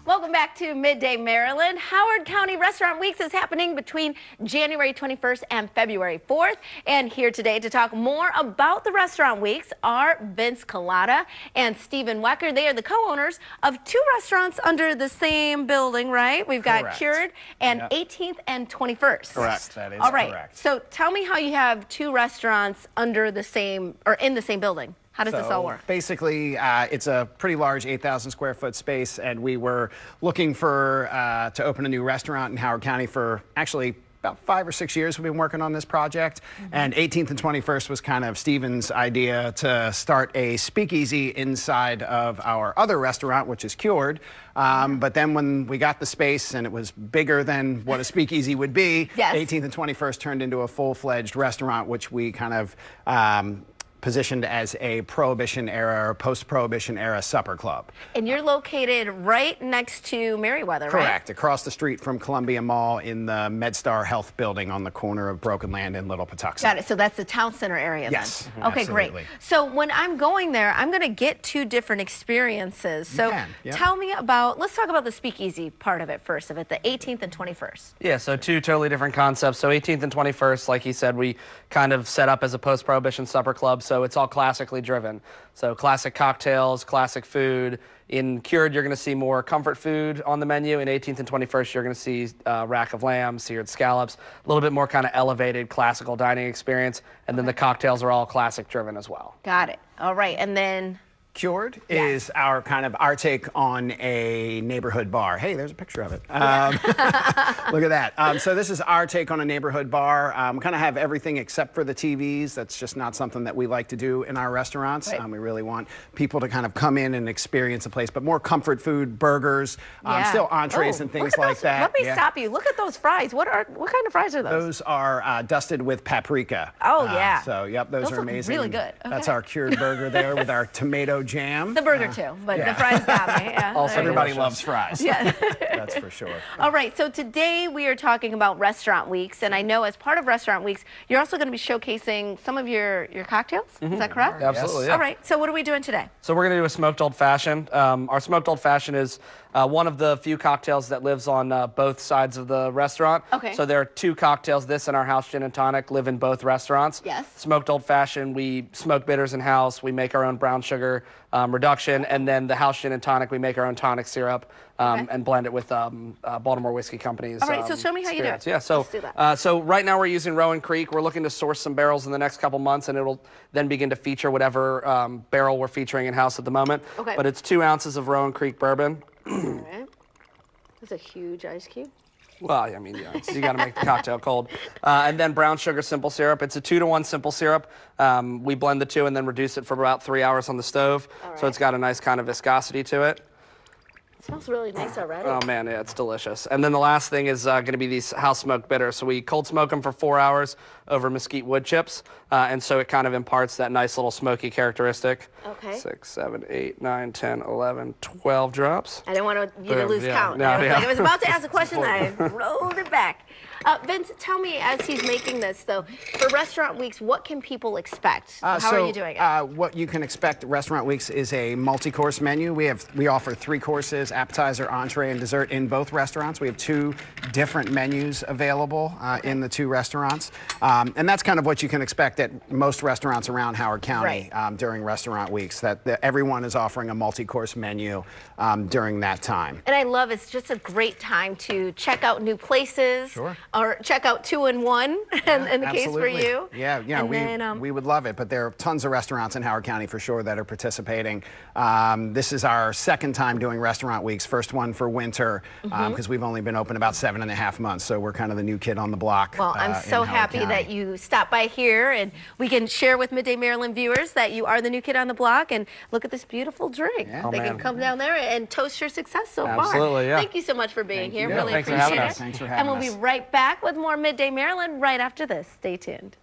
Welcome back to Midday Maryland. Howard County Restaurant Weeks is happening between January 21st and February 4th. And here today to talk more about the Restaurant Weeks are Vince Collada and Stephen Wecker. They are the co-owners of two restaurants under the same building, right? We've got Correct. Cured and 18th and 21st. Correct. That is All right. correct. So tell me how you have two restaurants under the same or in the same building. How does this all work? Basically, it's a pretty large 8,000 square foot space, and we were looking for to open a new restaurant in Howard County for actually about 5 or 6 years. We've been working on this project, and 18th and 21st was kind of Stephen's idea to start a speakeasy inside of our other restaurant, which is Cured. But then when we got the space and it was bigger than what a speakeasy would be, Yes. 18th and 21st turned into a full-fledged restaurant, which we kind of positioned as a Prohibition era or post-Prohibition era supper club. And you're located right next to Merriweather, right? Correct, across the street from Columbia Mall in the MedStar Health building on the corner of Broken Land and Little Patuxent. Got it. So that's the town center area then? Yes. Okay, Absolutely. great. So when I'm going there, I'm going to get two different experiences. So tell me about, let's talk about the speakeasy part of it first, of it, the 18th and 21st. Yeah, so two totally different concepts. So 18th and 21st, like he said, we kind of set up as a post-Prohibition supper club. So it's all classically driven. So classic cocktails, classic food. In Cured, you're going to see more comfort food on the menu. In 18th and 21st, you're going to see rack of lamb, seared scallops, a little bit more kind of elevated classical dining experience. And then the cocktails are all classic driven as well. Got it. All right. And then Cured is our take on a neighborhood bar. Hey, there's a picture of it. Look at that. So this is our take on a neighborhood bar. We kind of have everything except for the TVs. That's just not something that we like to do in our restaurants. Right. We really want people to kind of come in and experience a place, but more comfort food, burgers, still entrees and things like that. Let me stop you. Look at those fries. What kind of fries are those? Those are dusted with paprika. Oh, yeah. So, yep, those are look amazing. really good. Okay. That's our Cured burger there with our tomato jam. The burger too, but the fries got me. Yeah. Also, Everybody loves fries. Yeah. That's for sure. All right, so today we are talking about Restaurant Weeks, and I know as part of Restaurant Weeks, you're also going to be showcasing some of your cocktails. Is that correct? Absolutely, yeah. All right, so what are we doing today? So we're going to do a smoked old fashioned. Our smoked old fashioned is one of the few cocktails that lives on both sides of the restaurant. Okay. So there are two cocktails. This and our house gin and tonic live in both restaurants. Yes. Smoked old fashioned, we smoke bitters in house. We make our own brown sugar reduction, and then the house gin and tonic, we make our own tonic syrup and blend it with Baltimore Whiskey Company's. All right, so show me how you do it. Yeah, so Let's do that. so right now we're using Rowan Creek. We're looking to source some barrels in the next couple months, and it'll then begin to feature whatever barrel we're featuring in house at the moment. Okay. But it's 2 ounces of Rowan Creek bourbon. All right. That's a huge ice cube. Well, I mean, yeah, you got to make the cocktail cold. And then brown sugar simple syrup. It's a 2-to-1 simple syrup. We blend the two and then reduce it for about 3 hours on the stove. So it's got a nice kind of viscosity to it. It smells really nice already. Oh man, yeah, it's delicious. And then the last thing is going to be these house smoked bitters. So we cold smoke them for 4 hours over mesquite wood chips, and so it kind of imparts that nice little smoky characteristic. Okay. 6, 7, 8, 9, 10, 11, 12 drops. I didn't want you to lose count. No, I was about to ask a question, I rolled it back. Vince, tell me, as he's making this, though, for Restaurant Weeks, what can people expect? How are you doing it? What you can expect at Restaurant Weeks is a multi-course menu. We offer 3 courses, appetizer, entree, and dessert in both restaurants. We have 2 different menus available in the 2 restaurants. And that's kind of what you can expect at most restaurants around Howard County during Restaurant Weeks, that everyone is offering a multi-course menu during that time. And I love it's just a great time to check out new places. Sure. Or check out 2-in-1 in the case for you. Yeah, we would love it, but there are tons of restaurants in Howard County for sure that are participating. This is our 2nd time doing Restaurant Weeks, first one for winter, because we've only been open about 7.5 months, so we're kind of the new kid on the block. Well, I'm so happy that you stopped by here, and we can share with Midday Maryland viewers that you are the new kid on the block, and look at this beautiful drink. Yeah. They can come down there and toast your success so far. Absolutely, yeah. Thank you so much for being here. you. Really Thanks for appreciate having it. us. Thanks for having us. And we'll be right back with more Midday Maryland right after this. Stay tuned.